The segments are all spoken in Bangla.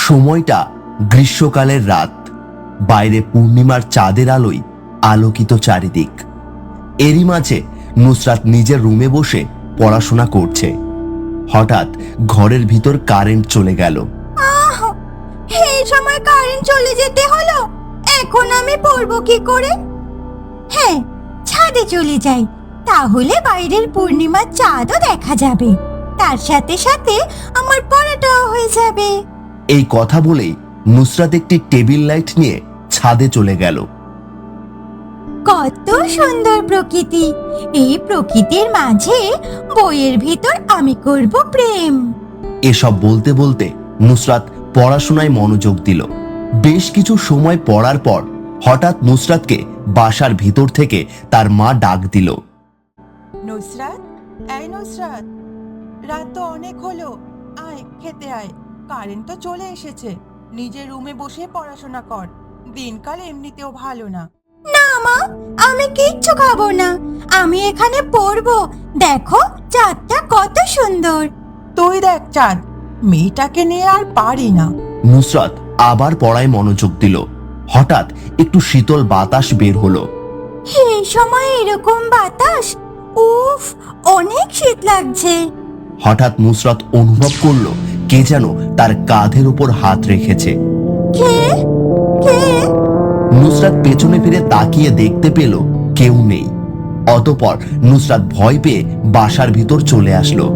সময়টা গ্রীষ্মকালের রাত। বাইরে পূর্ণিমার চাঁদের আলোয় আলোকিত চারিদিক। এরই মাঝে নুসরাত নিজের রুমে বসে পড়াশোনা করছে। হঠাৎ ঘরের ভিতর কারেন্ট চলে গেল। এই সময় কারেন্ট চলে যেতে হলো, এখন আমি পড়বো কি করে? হ্যাঁ, ছাদে চলে যাই, তাহলে বাইরের পূর্ণিমার চাঁদও দেখা যাবে, তার সাথে সাথে আমার পড়াটাও হয়ে যাবে। এই কথা বলেই নুসরাত একটি টেবিল লাইট নিয়ে ছাদে চলে গেল। কত সুন্দর প্রকৃতি! এই প্রকৃতির মাঝে বইয়ের ভিতর আমি করব প্রেম। এসব বলতে বলতে নুসরাত পড়াশোনায় মনোযোগ দিল। বেশ কিছু সময় পড়ার পর হঠাৎ নুসরাতকে বাসার ভিতর থেকে তার মা ডাক দিল। নুসরাত, এই নুসরাত, রাত তো অনেক হলো, আয় খেতে আয়। কারেন্ট তো চলে এসেছে, নিজের রুমে বসে পড়াশোনা কর, দিনকাল এমনিতেও ভালো না। না মা, আমি কিচ্ছু খাবো না, আমি এখানে পড়বো। দেখো চাঁদটা কত সুন্দর। তুই দেখ চাঁদ, মেয়েটাকে নিয়ে আর পারি না। নুসরাত আবার পড়ায় মনোযোগ দিল। হঠাৎ একটু শীতল বাতাস বের হলো। এই সময় এরকম বাতাস, উফ, অনেক শীত লাগছে। হঠাৎ নুসরাত অনুভব করলো কে যেন তার কাঁধের উপর হাত রেখেছে। কে কে? নুসরাত পেছনে ফিরে তাকিয়ে দেখতে পেল কেউ নেই। অতঃপর নুসরাত ভয় পেয়ে বাসার ভিতর চলে আসলো।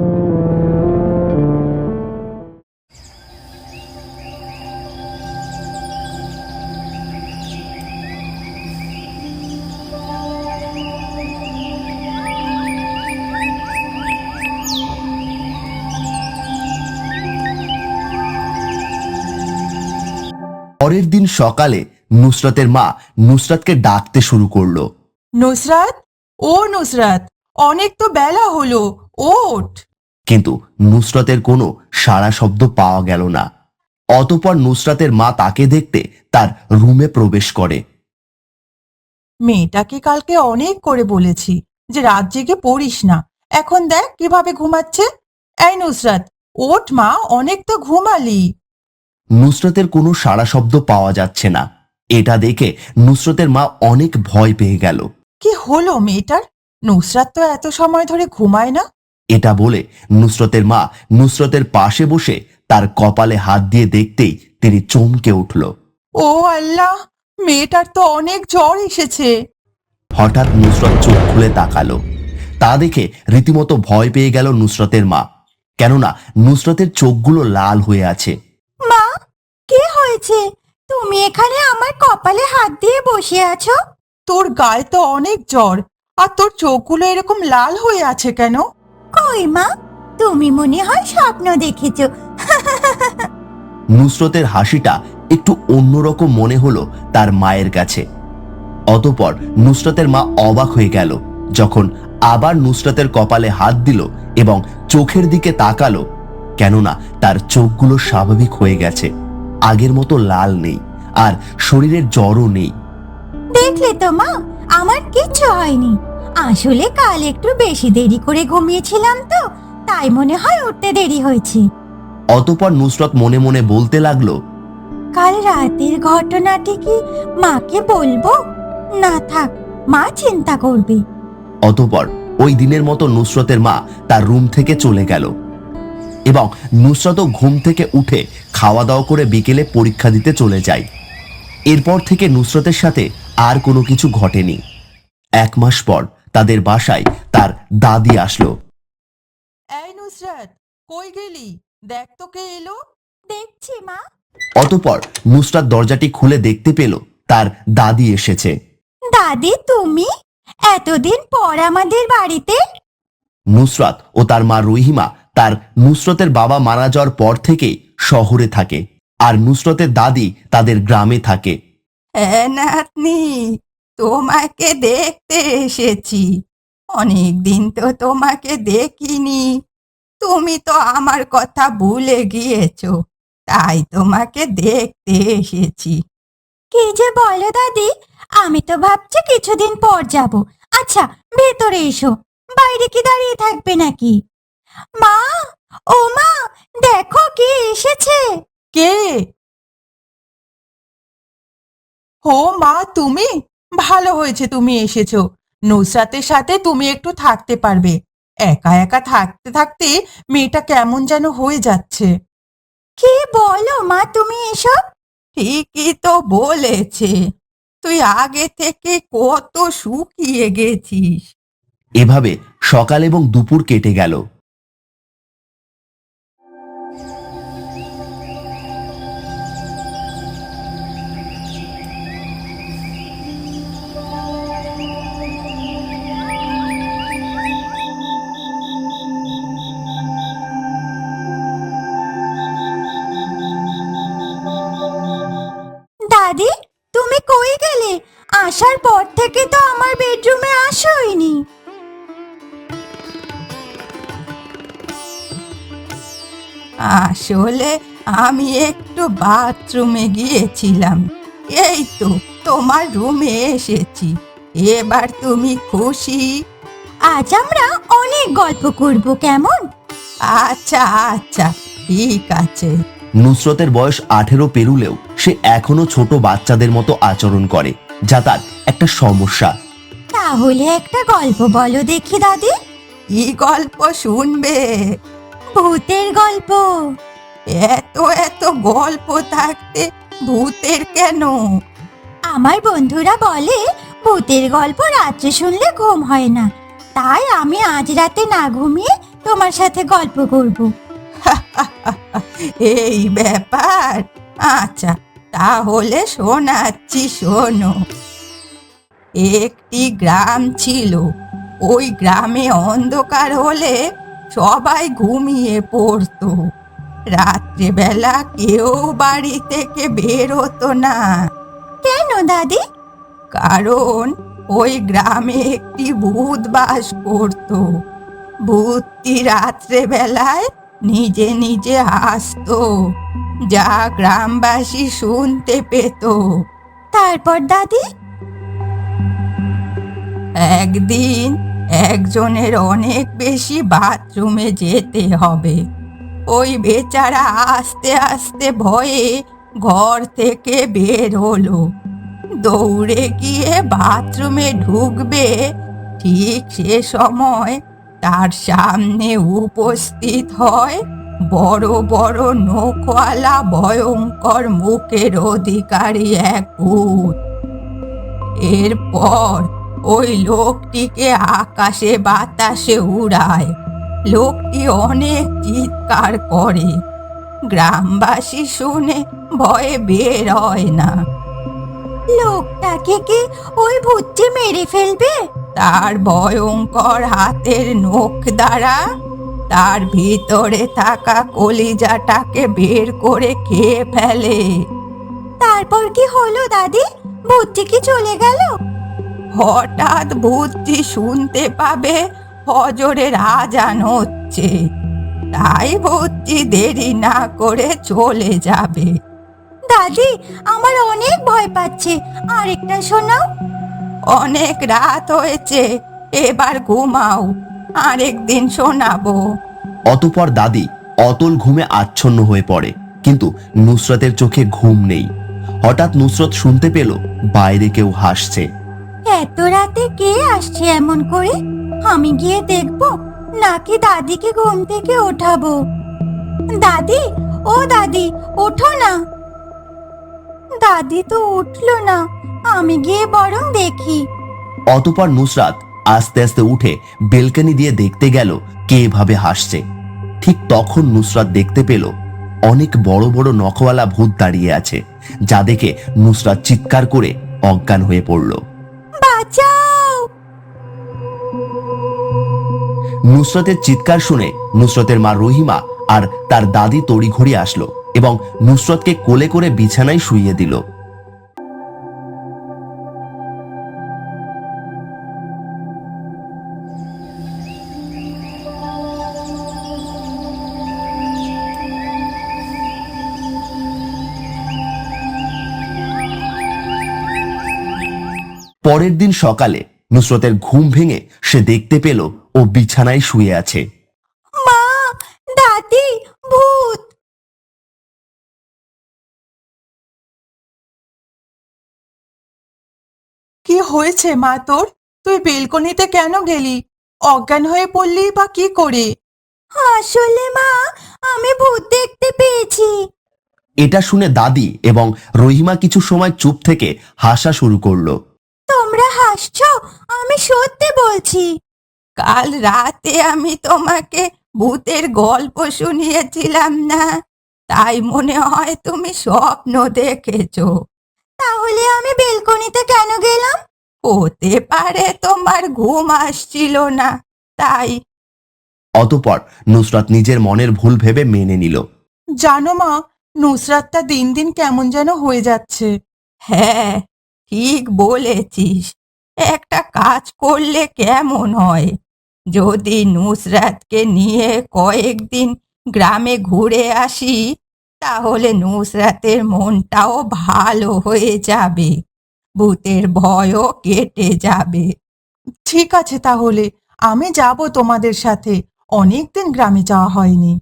পরের দিন সকালে নুসরাতের মা নুসরাতকে ডাকতে শুরু করলো। নুসরাত, ও নুসরাত, অনেক তো বেলা হলো, ওঠ। কিন্তু নুসরাতের কোনো সাড়া শব্দ পাওয়া গেল না। অতঃপর নুসরাতের মা তাকে দেখতে তার রুমে প্রবেশ করে। মেয়েটাকে কালকে অনেক করে বলেছি যে রাত জেগে পড়িস না, এখন দেখ কিভাবে ঘুমাচ্ছে। এই নুসরাত, ওঠ মা, অনেক তো ঘুমালি। নুসরাতের কোনো সাড়া শব্দ পাওয়া যাচ্ছে না। এটা দেখে নুসরাতের মা অনেক ভয় পেয়ে গেল। কি হলো মেয়েটার? নুসরাত তো এত সময় ধরে ঘুমায় না। এটা বলে নুসরাতের মা নুসরাতের পাশে বসে তার কপালে হাত দিয়ে দেখতেই তিনি চমকে উঠল। ও আল্লাহ, মেয়েটার তো অনেক জ্বর এসেছে। হঠাৎ নুসরাত চোখ খুলে তাকালো। তা দেখে রীতিমতো ভয় পেয়ে গেল নুসরাতের মা, কেননা নুসরাতের চোখগুলো লাল হয়ে আছে। মা, কি হয়েছে? তুমি এখানে আমার কপালে হাত দিয়ে বসে আছো। তোর গায়ে তো অনেক জ্বর, আর তোর চোখগুলো এরকম লাল হয়ে আছে কেন? কই মা, তুমি মনে হয় স্বপ্ন দেখেছো। নুসরতের হাসিটা একটু অন্যরকম মনে হলো তার মায়ের কাছে। অতঃপর নুসরতের মা অবাক হয়ে গেল যখন আবার নুসরতের কপালে হাত দিল এবং চোখের দিকে তাকালো, কেননা তার চোখগুলো স্বাভাবিক হয়ে গেছে, আগের মতো লাল নেই, আর শরীরের জ্বরও নেই। দেখলে তো মা, আমার কিচ্ছু হয়নি। আসলে কাল একটু বেশি দেরি করে ঘুমিয়েছিলাম তো, তাই মনে হয় উঠতে দেরি হয়েছে। অতঃপর নুসরত মনে মনে বলতে লাগলো, কাল রাতের ঘটনাটি কি মাকে বলবো? না থাক, মা চিন্তা করবে। অতঃপর ওই দিনের মতো নুসরতের মা তার রুম থেকে চলে গেল এবং নুসরতও ঘুম থেকে উঠে খাওয়া দাওয়া করে বিকেলে পরীক্ষা দিতে চলে যায়। এরপর থেকে নুসরতের সাথে আর কোনো কিছু ঘটেনি। 1 মাস পর তাদের বাসায় তার দাদি আসলো। এই নুসরাত, কই গেলি? দেখ তো কে এলো। দেখছি মা। অতঃপর নুসরাত দরজাটি খুলে দেখতে পেল তার দাদি এসেছে। দাদি, তুমি এতদিন পর আমাদের বাড়িতে? নুসরাত ও তার মা রহিমা তার নুসরতের বাবা মারা যাওয়ার পর থেকেই শহরে থাকে, আর নুসরতের দাদি তাদের গ্রামে থাকে। হ্যাঁ নাতনি, তোমাকে দেখতে এসেছি। অনেক দিন তো তোমাকে দেখিনি। তুমি তো আমার কথা ভুলে গিয়েছো, তাই তোমাকে দেখতে এসেছি। কি যে বলো দাদি, আমি তো ভাবছি কিছুদিন পর যাব। আচ্ছা, ভেতরে এসো, বাইরে কি দাঁড়িয়ে থাকবে নাকি? মা, ও মা, দেখো কে এসেছে। কে? ও মা, তুমি? ভালো হয়েছে তুমি এসেছো। নুসরাতের সাথে তুমি একটু থাকতে পারবে। একা একা থাকতে থাকতে মেয়েটা কেমন যেন হয়ে যাচ্ছে। কি বলো মা তুমি এসব? ঠিকই তো বলেছে। তুই আগে থেকে কত শুকিয়ে গেছিস। এভাবে সকাল এবং দুপুর কেটে গেল। দাদি, তুমি কই গেলে? আসার পর থেকে তো আমার বেডরুমে আসোইনি। আসলে আমি একটু বাথরুমে গিয়েছিলাম। এই তো তোমার রুমে এসেছি। এবার তুমি খুশি? আজ আমরা অনেক গল্প করব, কেমন? আচ্ছা আচ্ছা, ঠিক আছে। নুসরতের বয়স 18 পেরুলেও সে এখনো ছোট বাচ্চাদের মতো আচরণ করে, যা তার একটা সমস্যা। তাহলে একটা গল্প বলো দেখি দাদি। কি গল্প শুনবে? ভূতের গল্প। এত এত গল্প থাকতে ভূতের কেন? আমার বন্ধুরা বলে ভূতের গল্প রাত্রে শুনলে ঘুম হয় না, তাই আমি আজ রাতে না ঘুমিয়ে তোমার সাথে গল্প করব। এই ব্যাপার। আচ্ছা, তাহলে শোনাচ্ছি, শোনো। একটি গ্রাম ছিল। ওই গ্রামে অন্ধকার হলে সবাই ঘুমিয়ে পড়তো। রাত্রেবেলা কেউ বাড়ি থেকে বের হতো না। কেন দাদি? কারণ ওই গ্রামে একটি ভূত বাস করত। ভূতটি রাত্রেবেলায় নিজে নিজে হাসতো, যা গ্রামবাসী শুনতে পেত। তারপর দাদি? একদিন একজনের অনেক বেশি বাথরুমে যেতে হবে। ওই বেচারা আস্তে আস্তে ভয়ে ঘর থেকে বের হলো। দৌড়ে গিয়ে বাথরুমে ঢুকবে, ঠিক সে সময় তার সামনে উপস্থিত হয় বড় বড় নখওয়ালা ভয়ঙ্কর মুখের অধিকারী এক ভূত। এরপর ওই লোকটিকে আকাশে বাতাসে উড়ায়। লোকটি অনেক চিৎকার করে। গ্রামবাসী শুনে ভয়ে বের হয় না। লোকটাকে কি ওই ভূতটি মেরে ফেলবে? তার ভয়ঙ্কর হাতের নখ দ্বারা তার ভিতরে থাকা কলিজাটাকে বের করে খেয়ে ফেলে। তারপর কি হলো দাদি? ভূতটি কি চলে গেল? হঠাৎ ভূতটি শুনতে পাবে ফজরের আজান হচ্ছে, তাই ভূতটি দেরি না করে চলে যাবে। দাদি, আমার অনেক ভয় পাচ্ছে, আরেকটা শোনাও। অনেক রাত হয়েছে, এবার ঘুমাও, আরেকদিন শোনাবো। অতঃপর দাদি অতল ঘুমে আচ্ছন্ন হয়ে পড়ে, কিন্তু নুসরতের চোখে ঘুম নেই। হঠাৎ নুসরত শুনতে পেল বাইরে কেউ হাসছে। এত রাতে কে আসছে এমন করে? আমি গিয়ে দেখবো নাকি দাদিকে ঘুম থেকে ওঠাবো? দাদি, ও দাদি, ওঠো না। দাদি তো উঠলো না, আমি গিয়ে বরং দেখি। অতঃপর নুসরাত আস্তে আস্তে উঠে বেলকনি দিয়ে দেখতে গেল কে এভাবে হাসছে। ঠিক তখন নুসরাত দেখতে পেল অনেক বড় বড় নখওয়ালা ভূত দাঁড়িয়ে আছে, যা দেখে নুসরাত চিৎকার করে অজ্ঞান হয়ে পড়ল। বাঁচাও! নুসরতের চিৎকার শুনে নুসরতের মা রহিমা আর তার দাদি তড়িঘড়ি আসলো এবং নুসরতকে কোলে করে বিছানায় শুইয়ে দিল। পরের দিন সকালে নুসরতের ঘুম ভেঙে সে দেখতে পেল ও বিছানায় শুয়ে আছে। মা, দাদি, ভূত! কি হয়েছে মা তোর? তুই বেলকনিতে কেন গেলি? অজ্ঞান হয়ে পড়লি বা কি করে? আসলে মা, আমি ভূত দেখতে পেয়েছি। এটা শুনে দাদি এবং রহিমা কিছু সময় চুপ থেকে হাসা শুরু করলো। তোমরা হাসছো? আমি সত্যি বলছি। কাল রাতে আমি তোমাকে ভূতের গল্প শুনিয়েছিলাম না? তাই মনে হয় তুমি স্বপ্ন দেখেছো। তাহলে আমি বেলকনিতে কেন গেলাম? হতে পারে তোমার ঘুম আসছিল না, তাই। অতঃপর নুসরাত নিজের মনের ভুল ভেবে মেনে নিল। জানো মা, নুসরাতটা দিন দিন কেমন যেন হয়ে যাচ্ছে। হ্যাঁ, ঠিক বলেছিস। একটা কাজ করলে কেমন হয়? যদি নুসরাতকে নিয়ে কয়েকদিন গ্রামে ঘুরে আসি, তাহলে নুসরাতের মনটাও ভালো হয়ে যাবে, ভূতের ভয়ও কেটে যাবে। ঠিক আছে, তাহলে আমি যাব তোমাদের সাথে। অনেকদিন গ্রামে যাওয়া হয়নি।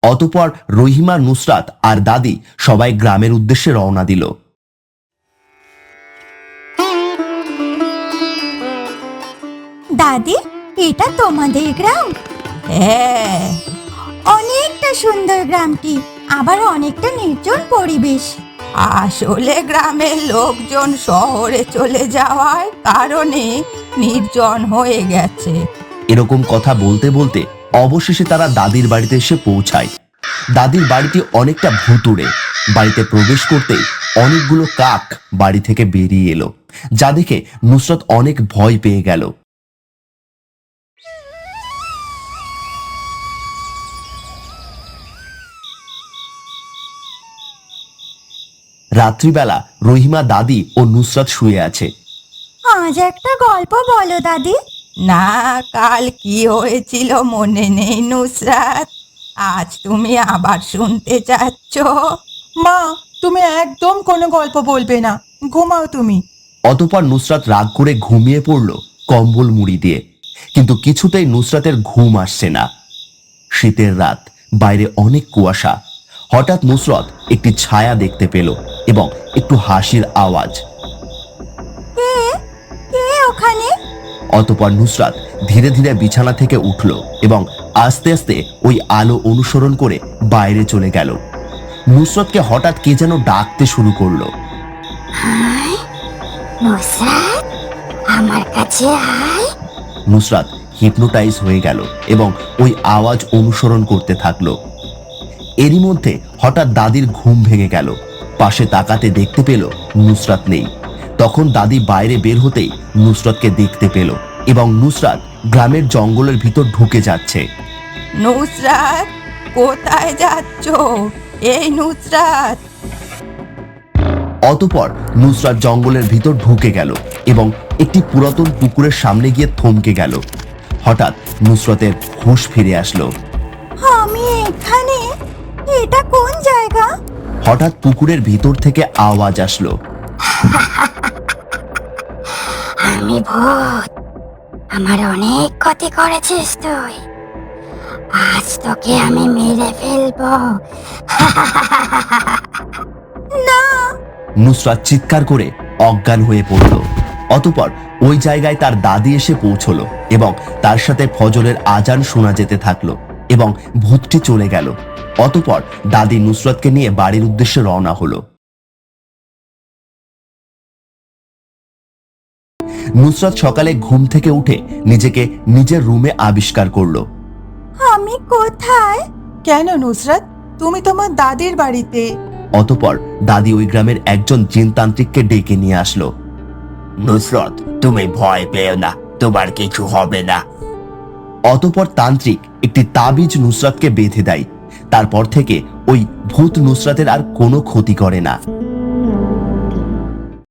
অতঃপর রহিমা, নুসরাত আর দাদি সবাই গ্রামের উদ্দেশ্যে রওনা দিল। দাদি, এটা তোমাদের গ্রাম? হ্যাঁ, অনেকটা সুন্দর গ্রামটি, আবার অনেকটা নির্জন পরিবেশ। আসলে গ্রামের লোকজন শহরে চলে যাওয়ার কারণে নির্জন হয়ে গেছে। এরকম কথা বলতে বলতে অবশেষে তারা দাদির বাড়িতে এসে পৌঁছায়। দাদির বাড়িটি অনেকটা ভুতুড়ে। বাড়িতে প্রবেশ করতেই অনেকগুলো কাক বাড়ি থেকে বেরিয়ে এলো, যা দেখে নুসরাত অনেক ভয় পেয়ে গেল। রাত্রিবেলা রহিমা, দাদি ও নুসরাত শুয়ে আছে। আজ একটা গল্প বলো দাদি। না, কাল কি হয়েছিল মনে নেই নুসরাত? আজ তুমি আবার শুনতে চাচ্ছ? মা, তুমি একদম কোনো গল্প বলবে না, ঘুমাও তুমি। অতঃপর নুসরাত রাগ করে ঘুমিয়ে পড়ল কম্বল মুড়ি দিয়ে। কিন্তু কিছুতেই নুসরাতের ঘুম আসছে না। শীতের রাত, বাইরে অনেক কুয়াশা। হঠাৎ নুসরাত একটি ছায়া দেখতে পেল এবং একটু হাসির আওয়াজ। কে কে ওখানে? অতঃপর নুসরাত ধীরে ধীরে বিছানা থেকে উঠল এবং আস্তে আস্তে ওই আলো অনুসরণ করে বাইরে চলে গেল। নুসরাতকে হঠাৎ কে যেন ডাকতে শুরু করলো। নুসরাত, আমার কাছে আয়। নুসরাত হিপনোটাইজ হয়ে গেল এবং ওই আওয়াজ অনুসরণ করতে থাকলো। এরই মধ্যে হঠাৎ দাদির ঘুম ভেঙে গেল। পাশে তাকাতে দেখতে পেল নুসরাত নেই। তখন দাদি বাইরে বের হতেই নুসরাতকে দেখতে পেল এবং নুসরাত গ্রামের জঙ্গলের ভিতর ঢুকে যাচ্ছে। নুসরাত, কোথায় যাচ্ছ? এই নুসরাত! অতঃপর নুসরাত জঙ্গলের ভিতর ঢুকে গেল এবং একটি পুরাতন পুকুরের সামনে গিয়ে থমকে গেল। হঠাৎ নুসরাতের হুঁশ ফিরে আসলো। আমি এখানে? এটা কোন জায়গা? হঠাৎ পুকুরের ভিতর থেকে আওয়াজ আসলো। আমি ভূত। আমার অনেক ক্ষতি করেছিস তুই। আজ তোকে আমি মেরে ফেলবো। না। নুসরাত চিৎকার করে অজ্ঞান হয়ে পড়ল। অতঃপর ওই জায়গায় তার দাদি এসে পৌঁছলো এবং তার সাথে ফজরের আজান শোনা যেতে থাকলো এবং ভূতটি চলে গেল। অতঃপর দাদি নুসরাতকে নিয়ে বাড়ির উদ্দেশ্যে রওনা হলো। নুসরাত সকালে ঘুম থেকে উঠে নিজেকে নিজের রুমে আবিষ্কার করলো। আমি কোথায়? কেন নুসরাত, তুমি তোমার দাদির বাড়িতে। অতঃপর দাদি ওই গ্রামের একজন জিনতান্ত্রিককে ডেকে নিয়ে আসলো। নুসরাত, তুমি ভয় পেও না, তোমার কিছু হবে না। অতঃপর তান্ত্রিক একটি তাবিজ নুসরাতকে বেঁধে দেয়। তারপর থেকে ওই ভূত নুসরাতের আর কোনো ক্ষতি করে না।